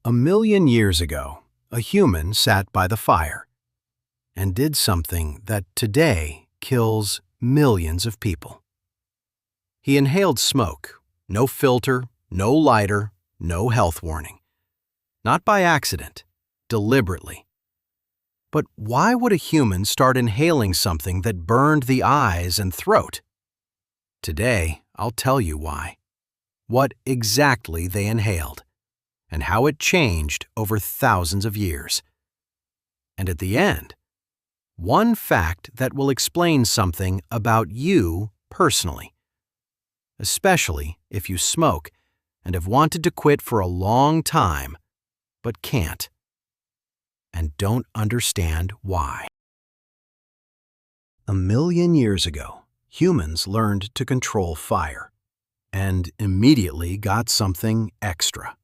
1,000,000 years ago, a human sat by the fire and did something that today kills millions of people. He inhaled smoke, no filter, no lighter, no health warning. Not by accident, deliberately. But why would a human start inhaling something that burned the eyes and throat? Today, I'll tell you why. What exactly they inhaled, and how it changed over thousands of years. And at the end, one fact that will explain something about you personally, especially if you smoke and have wanted to quit for a long time, but can't, and don't understand why. 1,000,000 years ago, humans learned to control fire, and immediately got something extra.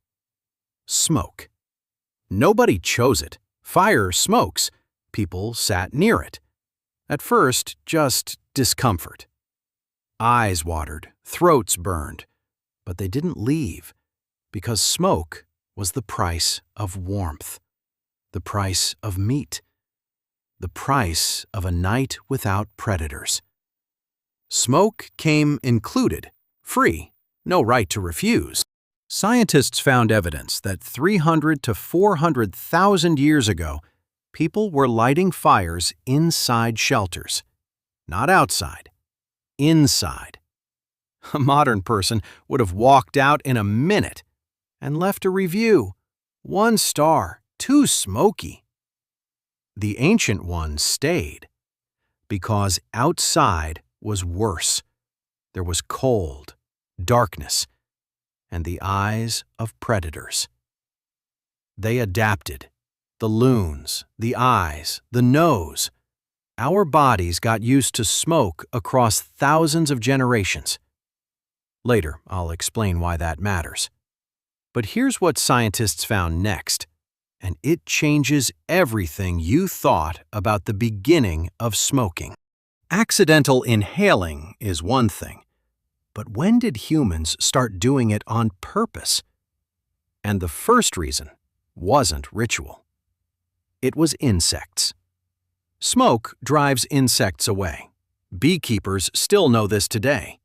Smoke. Nobody chose it. Fire smokes. People sat near it. At first, just discomfort. Eyes watered, throats burned, but they didn't leave, because smoke was the price of warmth, the price of meat, the price of a night without predators. Smoke came included, free, no right to refuse. Scientists found evidence that 300 to 400,000 years ago, people were lighting fires inside shelters, not outside, inside. A modern person would have walked out in a minute and left a review. 1 star, too smoky. The ancient ones stayed because outside was worse. There was cold, darkness, and the eyes of predators. They adapted. The loons, the eyes, the nose. Our bodies got used to smoke across thousands of generations. Later, I'll explain why that matters. But here's what scientists found next, and it changes everything you thought about the beginning of smoking. Accidental inhaling is one thing, but when did humans start doing it on purpose? And the first reason wasn't ritual. It was insects. Smoke drives insects away. Beekeepers still know this today.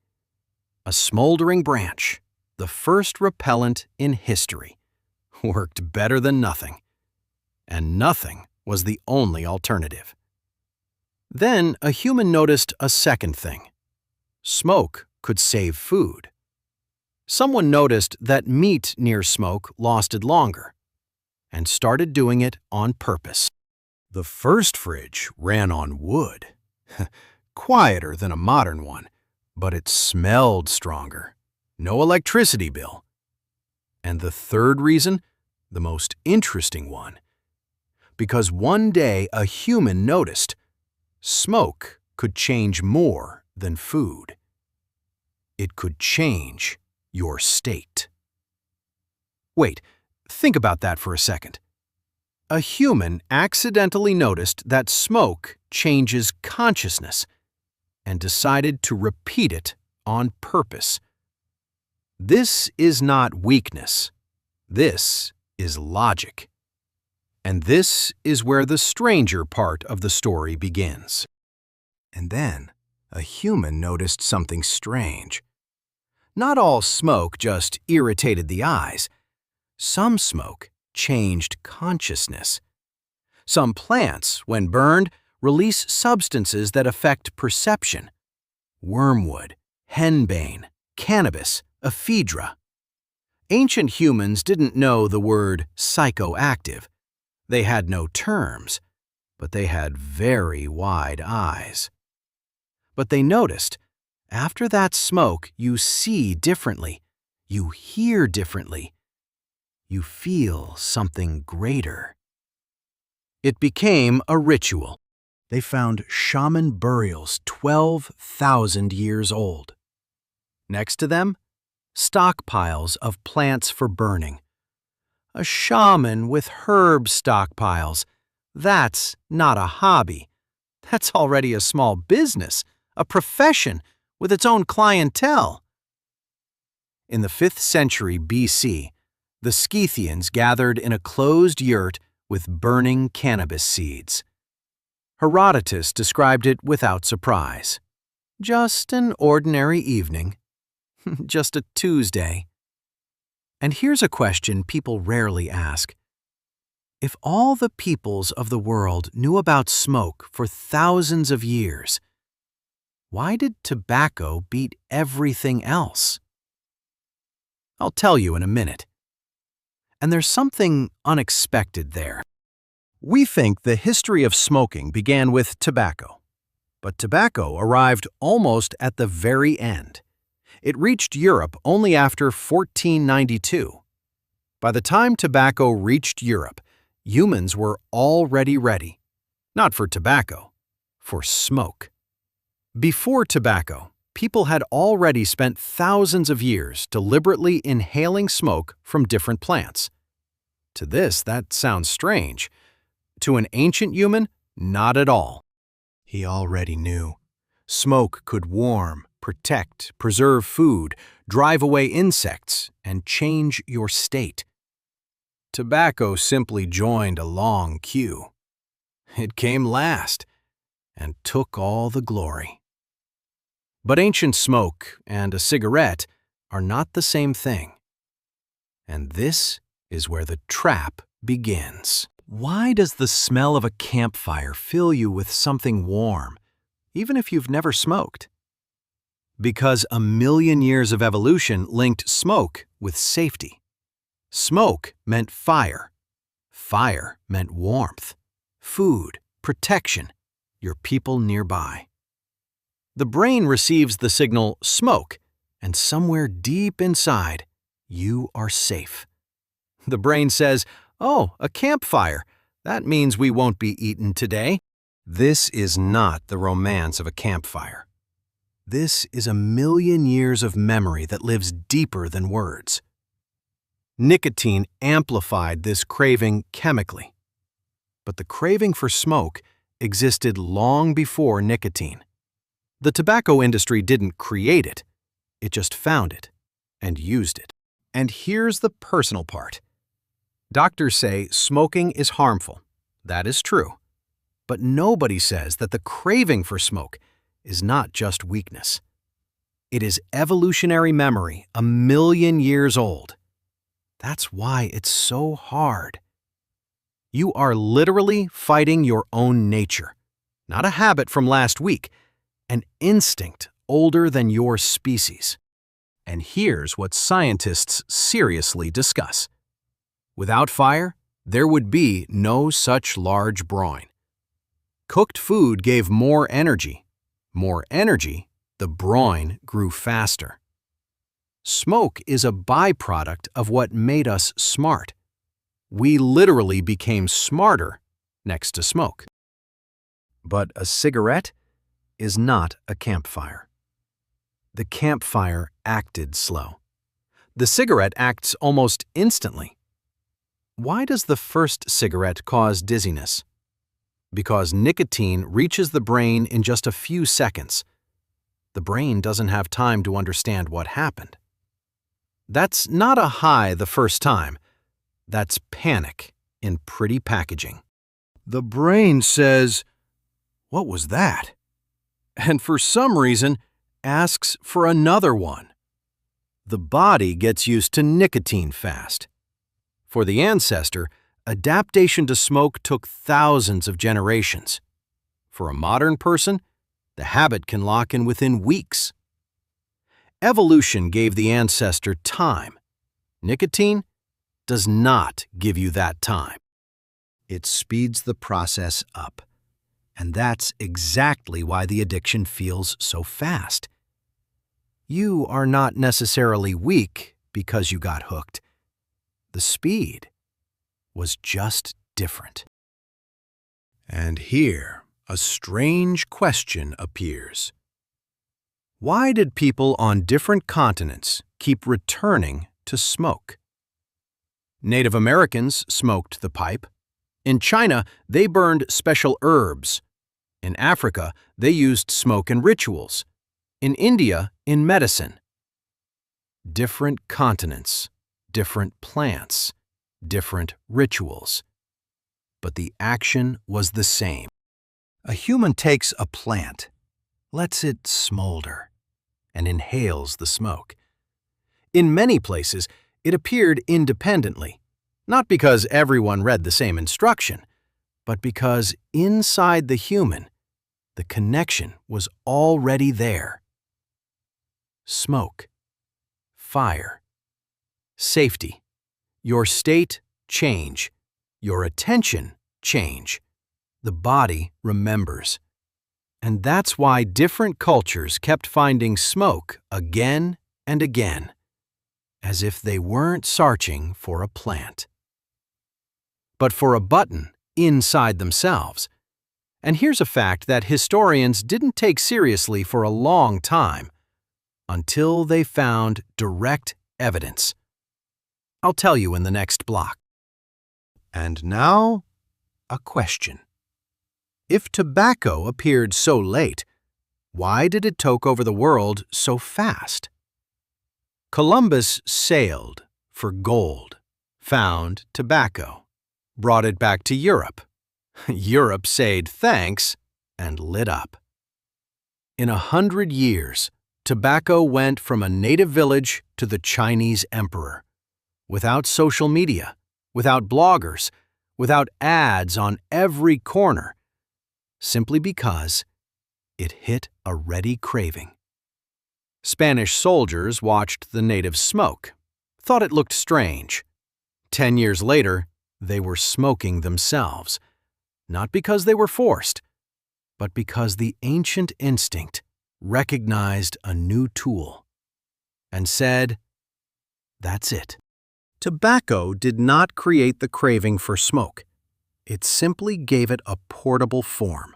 A smoldering branch, the first repellent in history, worked better than nothing. And nothing was the only alternative. Then a human noticed a second thing. Smoke could save food. Someone noticed that meat near smoke lasted longer and started doing it on purpose. The first fridge ran on wood, quieter than a modern one, but it smelled stronger. No electricity bill. And the third reason, the most interesting one, because one day a human noticed smoke could change more than food. It could change your state. Wait, think about that for a second. A human accidentally noticed that smoke changes consciousness and decided to repeat it on purpose. This is not weakness. This is logic. And this is where the stranger part of the story begins. And then, a human noticed something strange. Not all smoke just irritated the eyes. Some smoke changed consciousness. Some plants, when burned, release substances that affect perception. Wormwood, henbane, cannabis, ephedra. Ancient humans didn't know the word psychoactive. They had no terms, but they had very wide eyes. But they noticed, after that smoke, you see differently, you hear differently, you feel something greater. It became a ritual. They found shaman burials 12,000 years old. Next to them, stockpiles of plants for burning. A shaman with herb stockpiles. That's not a hobby. That's already a small business, a profession with its own clientele. In the 5th century BC, The Scythians gathered in a closed yurt with burning cannabis seeds. Herodotus described it without surprise. Just an ordinary evening. Just a Tuesday. And here's a question people rarely ask. If all the peoples of the world knew about smoke for thousands of years, why did tobacco beat everything else? I'll tell you in a minute. And there's something unexpected there. We think the history of smoking began with tobacco, but tobacco arrived almost at the very end. It reached Europe only after 1492. By the time tobacco reached Europe, humans were already ready, not for tobacco, for smoke. Before tobacco, people had already spent thousands of years deliberately inhaling smoke from different plants. To this, that sounds strange. To an ancient human, not at all. He already knew. Smoke could warm, protect, preserve food, drive away insects, and change your state. Tobacco simply joined a long queue. It came last and took all the glory. But ancient smoke and a cigarette are not the same thing. And this is where the trap begins. Why does the smell of a campfire fill you with something warm, even if you've never smoked? Because a million years of evolution linked smoke with safety. Smoke meant fire. Fire meant warmth, food, protection, your people nearby. The brain receives the signal smoke, and somewhere deep inside, you are safe. The brain says, "Oh, a campfire. That means we won't be eaten today." This is not the romance of a campfire. This is a million years of memory that lives deeper than words. Nicotine amplified this craving chemically. But the craving for smoke existed long before nicotine. The tobacco industry didn't create it. It just found it and used it. And here's the personal part. Doctors say smoking is harmful. That is true. But nobody says that the craving for smoke is not just weakness. It is evolutionary memory, a million years old. That's why it's so hard. You are literally fighting your own nature, not a habit from last week, an instinct older than your species. And here's what scientists seriously discuss. Without fire, there would be no such large brine. Cooked food gave more energy. More energy, the brine grew faster. Smoke is a byproduct of what made us smart. We literally became smarter next to smoke. But a cigarette is not a campfire. The campfire acted slow. The cigarette acts almost instantly. Why does the first cigarette cause dizziness? Because nicotine reaches the brain in just a few seconds. The brain doesn't have time to understand what happened. That's not a high the first time. That's panic in pretty packaging. The brain says, "What was that?" And for some reason, asks for another one. The body gets used to nicotine fast. For the ancestor, adaptation to smoke took thousands of generations. For a modern person, the habit can lock in within weeks. Evolution gave the ancestor time. Nicotine does not give you that time. It speeds the process up. And that's exactly why the addiction feels so fast. You are not necessarily weak because you got hooked. The speed was just different. And here, a strange question appears. Why did people on different continents keep returning to smoke? Native Americans smoked the pipe. In China, they burned special herbs. In Africa, they used smoke in rituals. In India, in medicine. Different continents, different plants, different rituals. But the action was the same. A human takes a plant, lets it smolder, and inhales the smoke. In many places, it appeared independently, not because everyone read the same instruction, but because inside the human, the connection was already there. Smoke, fire, safety, your state change, your attention change, the body remembers. And that's why different cultures kept finding smoke again and again, as if they weren't searching for a plant, but for a button inside themselves. And here's a fact that historians didn't take seriously for a long time, until they found direct evidence. I'll tell you in the next block. And now, a question. If tobacco appeared so late, why did it take over the world so fast? Columbus sailed for gold, found tobacco, brought it back to Europe. Europe said thanks and lit up. In 100 years, tobacco went from a native village to the Chinese emperor, without social media, without bloggers, without ads on every corner, simply because it hit a ready craving. Spanish soldiers watched the natives smoke, thought it looked strange. 10 years later, they were smoking themselves, not because they were forced, but because the ancient instinct recognized a new tool and said, "That's it." Tobacco did not create the craving for smoke. It simply gave it a portable form.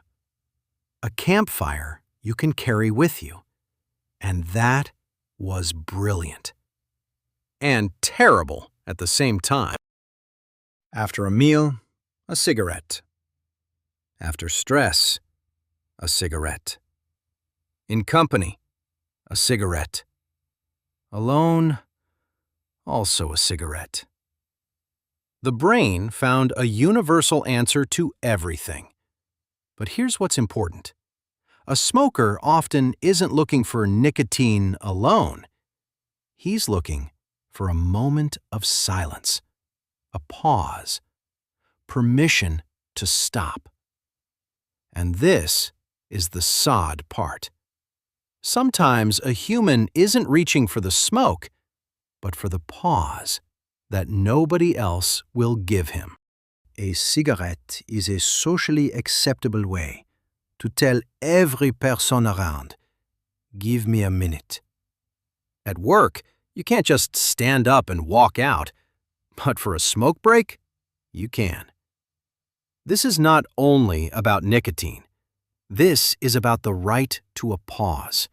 A campfire you can carry with you. And that was brilliant. And terrible at the same time. After a meal, a cigarette. After stress, a cigarette. In company, a cigarette. Alone, also a cigarette. The brain found a universal answer to everything. But here's what's important. A smoker often isn't looking for nicotine alone. He's looking for a moment of silence, a pause, permission to stop. And this is the sad part. Sometimes a human isn't reaching for the smoke, but for the pause that nobody else will give him. A cigarette is a socially acceptable way to tell every person around, "Give me a minute." At work, you can't just stand up and walk out, but for a smoke break, you can. This is not only about nicotine. This is about the right to a pause,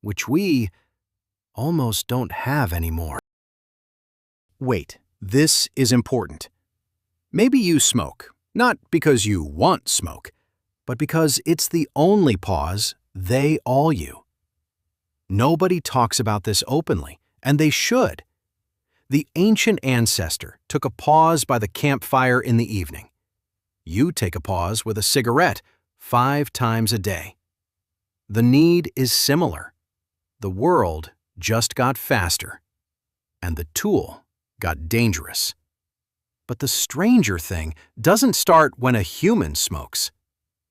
which we almost don't have anymore. Wait, this is important. Maybe you smoke, not because you want smoke, but because it's the only pause they all you. Nobody talks about this openly, and they should. The ancient ancestor took a pause by the campfire in the evening. You take a pause with a cigarette 5 times a day. The need is similar. The world just got faster, and the tool got dangerous. But the stranger thing doesn't start when a human smokes.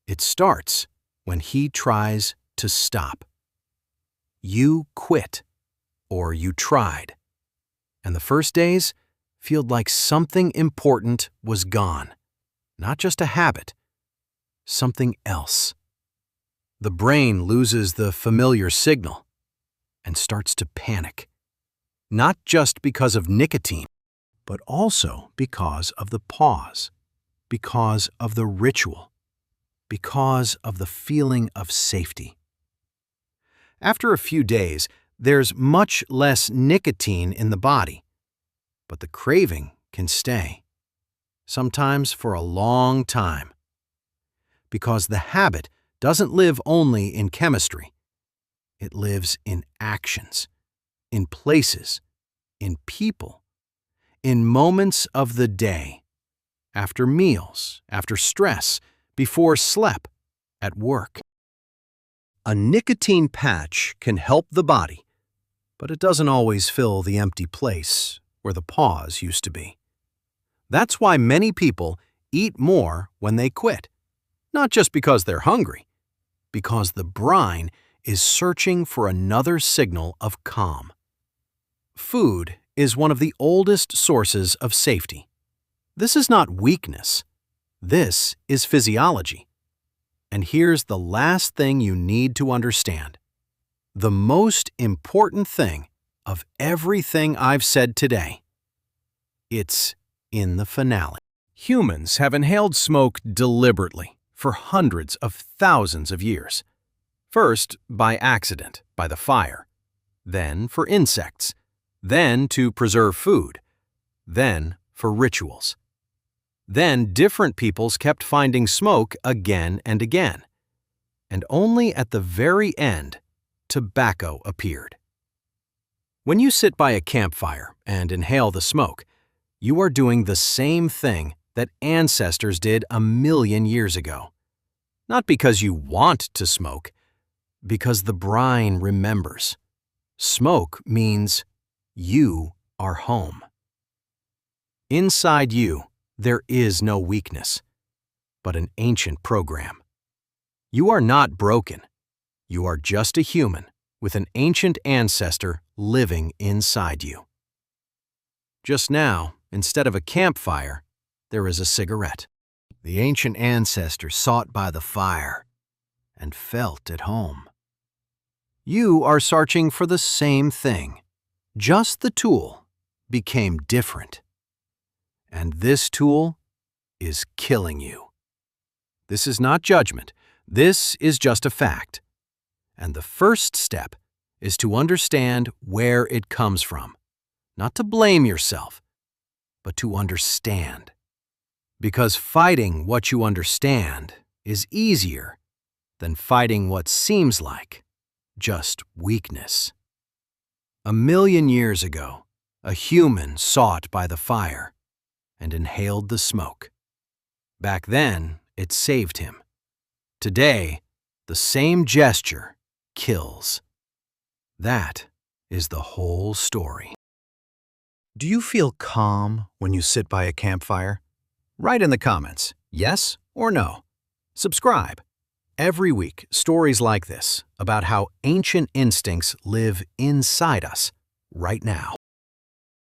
It starts when he tries to stop. You quit, or you tried, and the first days feel like something important was gone, not just a habit, something else. The brain loses the familiar signal and starts to panic, not just because of nicotine, but also because of the pause, because of the ritual, because of the feeling of safety. After a few days, there's much less nicotine in the body, but the craving can stay, sometimes for a long time, because the habit doesn't live only in chemistry. It lives in actions, in places, in people, in moments of the day, after meals, after stress, before sleep, at work. A nicotine patch can help the body, but it doesn't always fill the empty place where the pause used to be. That's why many people eat more when they quit, not just because they're hungry, because the brain is searching for another signal of calm. Food is one of the oldest sources of safety. This is not weakness. This is physiology. And here's the last thing you need to understand. The most important thing of everything I've said today. It's in the finale. Humans have inhaled smoke deliberately for hundreds of thousands of years. First, by accident, by the fire. Then for insects. Then to preserve food. Then for rituals. Then different peoples kept finding smoke again and again. And only at the very end, tobacco appeared. When you sit by a campfire and inhale the smoke, you are doing the same thing that ancestors did 1,000,000 years ago. Not because you want to smoke, because the brain remembers. Smoke means you are home. Inside you, there is no weakness, but an ancient program. You are not broken. You are just a human with an ancient ancestor living inside you. Just now, instead of a campfire, there is a cigarette. The ancient ancestor sought by the fire and felt at home. You are searching for the same thing. Just the tool became different. And this tool is killing you. This is not judgment. This is just a fact. And the first step is to understand where it comes from. Not to blame yourself, but to understand. Because fighting what you understand is easier than fighting what seems like just weakness. 1,000,000 years ago, a human sought by the fire and inhaled the smoke. Back then, it saved him. Today, the same gesture kills. That is the whole story. Do you feel calm when you sit by a campfire? Write in the comments, yes or no. Subscribe. Every week, stories like this about how ancient instincts live inside us right now.